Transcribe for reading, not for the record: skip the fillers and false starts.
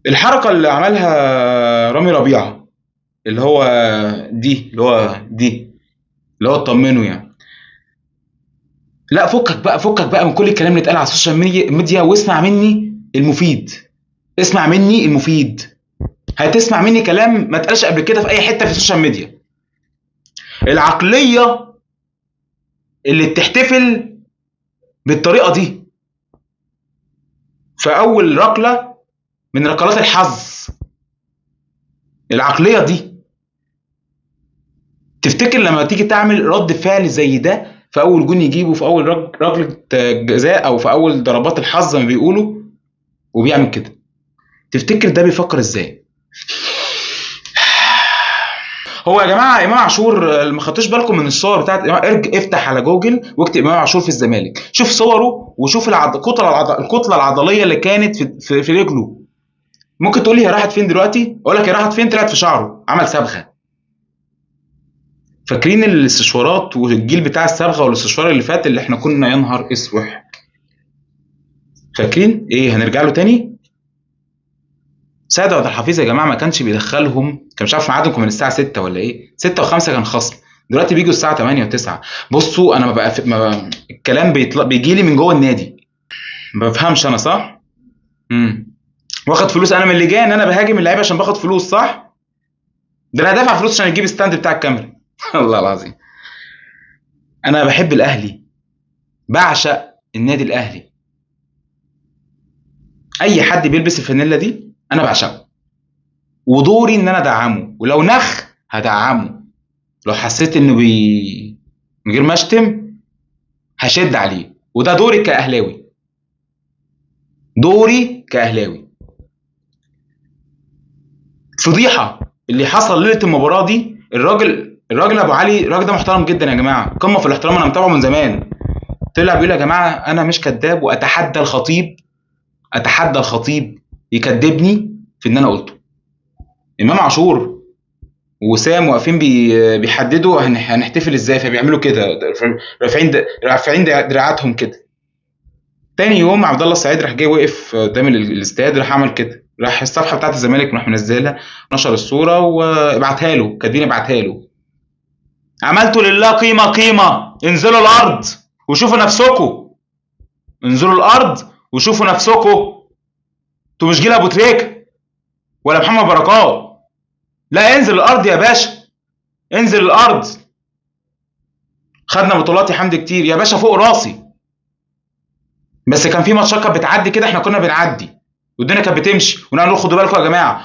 الحركة اللي عملها رامي ربيعة، اللي هو دي اللي هو اطمنه يعني. لا، فكك بقى من كل الكلام اللي اتقال على السوشيال ميديا واسمع مني المفيد. اسمع مني المفيد. هتسمع مني كلام ما اتقالش قبل كده في اي حتة في السوشيال ميديا. العقلية اللي بتحتفل بالطريقة دي في اول ركلة من ركلات الحظ، العقلية دي تفتكر لما تيجي تعمل رد فعل زي ده في اول جون يجيبه في اول ركلة جزاء او في اول ضربات الحظ زي ما بيقولوا، وبيعمل كده، تفتكر ده بيفكر ازاي؟ هو يا جماعه امام عاشور، ما خدتوش بالكم من الصور بتاعت افتح على جوجل واكتب امام عاشور في الزمالك، شوف صوره وشوف الكتله العضليه اللي كانت في رجله. ممكن تقول لي هي راحت فين دلوقتي؟ اقول لك هي راحت فين، طلعت في شعره، عمل صبغه. فاكرين الاستشوارات والجيل بتاع الصبغه والاستشوار اللي فات اللي احنا كنا يا نهار اسوح؟ فاكرين ايه؟ هنرجع له تاني. سيد عبد الحفيظ يا جماعه ما كانش بيدخلهم، كان مش عارف ميعادكم من الساعه 6 ولا ايه، 6 و5 كان خصم، دلوقتي بيجوا الساعه 8 و9. بصوا انا الكلام بيجي لي من جوه النادي، ما بفهمش انا صح. واخد فلوس انا من اللجان، انا بهاجم اللعيبه عشان باخد فلوس صح؟ ده انا دافع فلوس عشان اجيب ستاند بتاع الكاميرا. الله العظيم. انا بحب الاهلي، بعشق النادي الاهلي. اي حد بيلبس الفانيلا دي انا بعشقه، ودوري ان انا ادعمه، ولو نخ هدعمه، لو حسيت انه من غير ما اشتم هشد عليه، وده دوري كاهلاوي، دوري كاهلاوي. فضيحه اللي حصل ليله المباراه دي. الراجل ابو علي، الراجل ده محترم جدا يا جماعه، قمه في الاحترام، انا متابعه من زمان. طلع بيقول يا جماعه انا مش كذاب، واتحدى الخطيب، اتحدى الخطيب يكذبني في ان انا قلته. امام عاشور وسام واقفين بيحددوا هنحتفل ازاي، فبيعملوا كده، رافعين دراعاتهم كده. تاني يوم عبد الله السعيد راح جاي وقف قدام الاستاد، راح عمل كده، راح الصفحه بتاعت الزمالك راح منزلها، نشر الصوره وابعتها له، كاتبين ابعتها له. عملتوا لله قيمه، انزلوا الارض وشوفوا نفسكم، انزلوا الارض وشوفوا نفسكم. انتوا مش جيل ابو تريكه ولا محمد بركات، لا انزل الارض يا باشا، انزل الارض. خدنا بطولات يا حمدي كتير يا باشا فوق راسي، بس كان في ماتشات كانت بتعدي كده احنا كنا بنعدي والدنيا كانت بتمشي ونقول خدوا بالكم يا جماعه،